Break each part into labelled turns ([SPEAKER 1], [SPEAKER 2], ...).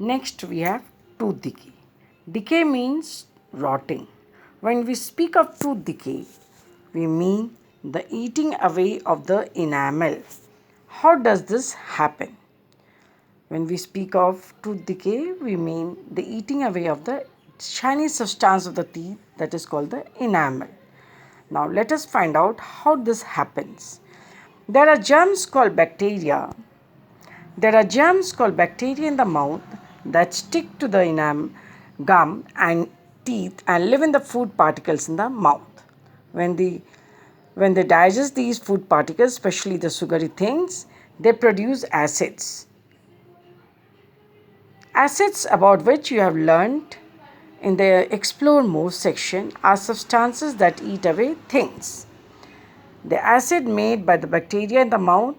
[SPEAKER 1] Next we have tooth decay. Decay means rotting. When we speak of tooth decay, we mean the eating away of the enamel. How does this happen? When we speak of tooth decay, we mean the eating away of the shiny substance of the teeth that is called the enamel. Now let us find out how this happens. There are germs called bacteria. There are germs called bacteria in the mouth that stick to the gum and teeth and live in the food particles in the mouth. When they digest these food particles, especially the sugary things, they produce acids. Acids about which you have learned in the Explore More section are substances that eat away things. The acid made by the bacteria in the mouth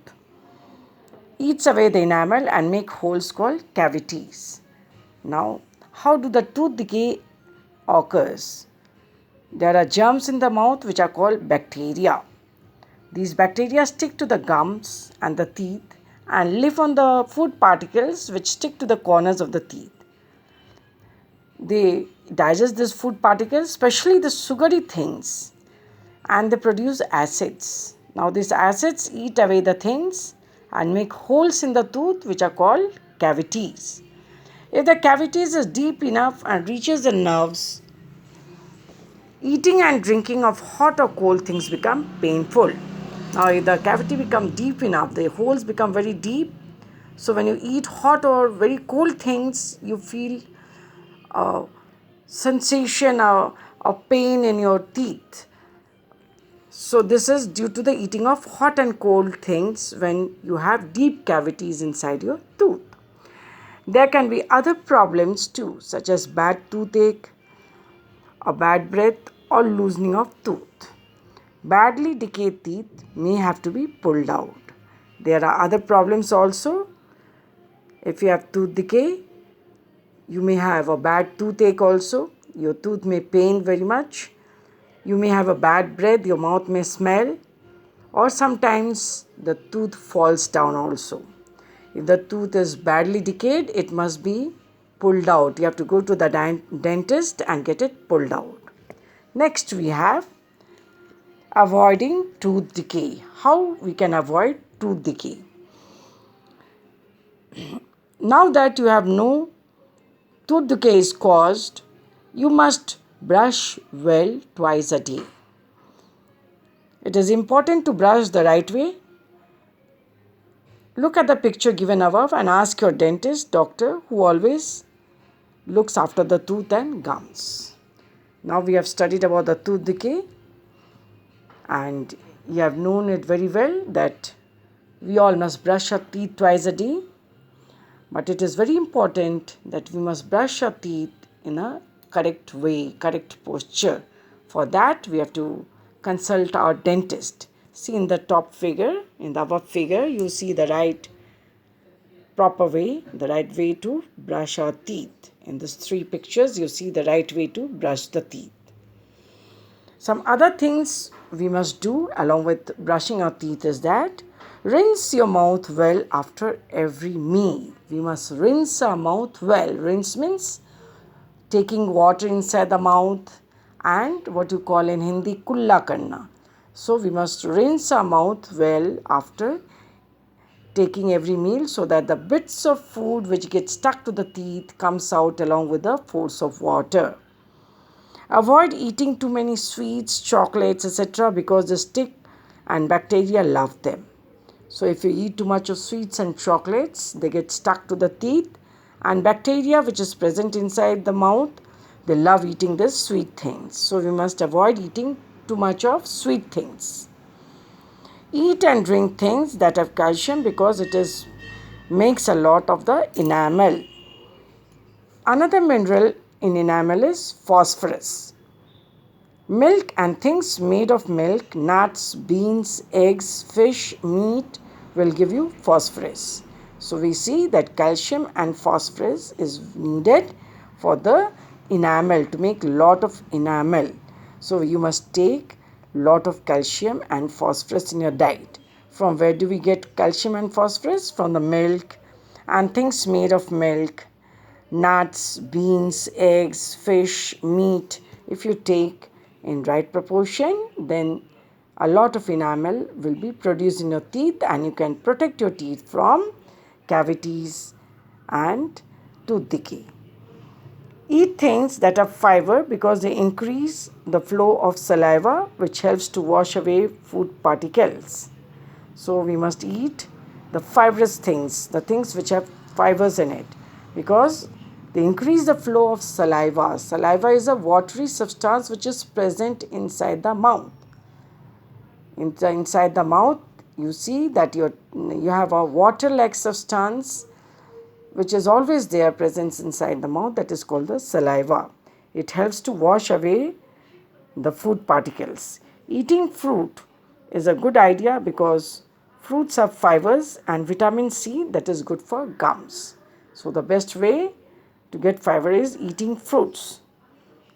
[SPEAKER 1] eats away the enamel and make holes called cavities. Now, how do the tooth decay occurs? There are germs in the mouth which are called bacteria. These bacteria stick to the gums and the teeth and live on the food particles which stick to the corners of the teeth. They digest these food particles, especially the sugary things, and they produce acids. Now these acids eat away the things and make holes in the tooth which are called cavities. If the cavities is deep enough and reaches the nerves, eating and drinking of hot or cold things become painful. Now if the cavity becomes deep enough, the holes become very deep. So when you eat hot or very cold things, you feel a sensation of pain in your teeth. So this is due to the eating of hot and cold things when you have deep cavities inside your tooth. There can be other problems too, such as bad toothache, a bad breath, or loosening of tooth. Badly decayed teeth may have to be pulled out. There are other problems also. If you have tooth decay, you may have a bad toothache also. Your tooth may pain very much. You may have a bad breath, your mouth may smell, or sometimes the tooth falls down also. If the tooth is badly decayed, it must be pulled out. You have to go to the dentist and get it pulled out. Next we have avoiding tooth decay. How we can avoid tooth decay? Now that you have known tooth decay is caused, you must brush well twice a day. It is important to brush the right way. Look at the picture given above and ask your dentist, doctor, who always looks after the tooth and gums. Now we have studied about the tooth decay and you have known it very well that we all must brush our teeth twice a day. But it is very important that we must brush our teeth in a correct way, correct posture. For that, we have to consult our dentist. See in the top figure, in the above figure, you see the proper way, the right way to brush our teeth. In these three pictures, you see the right way to brush the teeth. Some other things we must do along with brushing our teeth is that rinse your mouth well after every meal. We must rinse our mouth well. Rinse means taking water inside the mouth and what you call in Hindi kulla karna. So we must rinse our mouth well after taking every meal so that the bits of food which get stuck to the teeth comes out along with the force of water. Avoid eating too many sweets, chocolates, etc. because they stick and bacteria love them. So if you eat too much of sweets and chocolates, they get stuck to the teeth and bacteria which is present inside the mouth, they love eating these sweet things. So we must avoid eating too much of sweet things. Eat and drink things that have calcium because it makes a lot of the enamel. Another mineral in enamel is phosphorus. Milk and things made of milk, nuts, beans, eggs, fish, meat will give you phosphorus. So we see that calcium and phosphorus is needed for the enamel to make lot of enamel. So you must take lot of calcium and phosphorus in your diet. From where do we get calcium and phosphorus? From the milk and things made of milk, nuts, beans, eggs, fish, meat. If you take in right proportion, then a lot of enamel will be produced in your teeth and you can protect your teeth from cavities and tooth decay. Eat things that are fiber because they increase the flow of saliva, which helps to wash away food particles. So we must eat the fibrous things, the things which have fibers in it, because they increase the flow of saliva. Saliva is a watery substance which is present inside the mouth. Inside the mouth, you see that you have a water-like substance which is always there present inside the mouth, that is called the saliva. It helps to wash away the food particles. Eating fruit is a good idea because fruits have fibers and vitamin C that is good for gums. So the best way to get fiber is eating fruits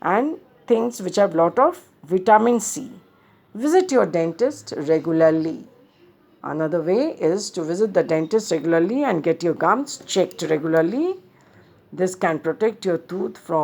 [SPEAKER 1] and things which have lot of vitamin C. Visit your dentist regularly. Another way is to visit the dentist regularly and get your gums checked regularly. This can protect your tooth from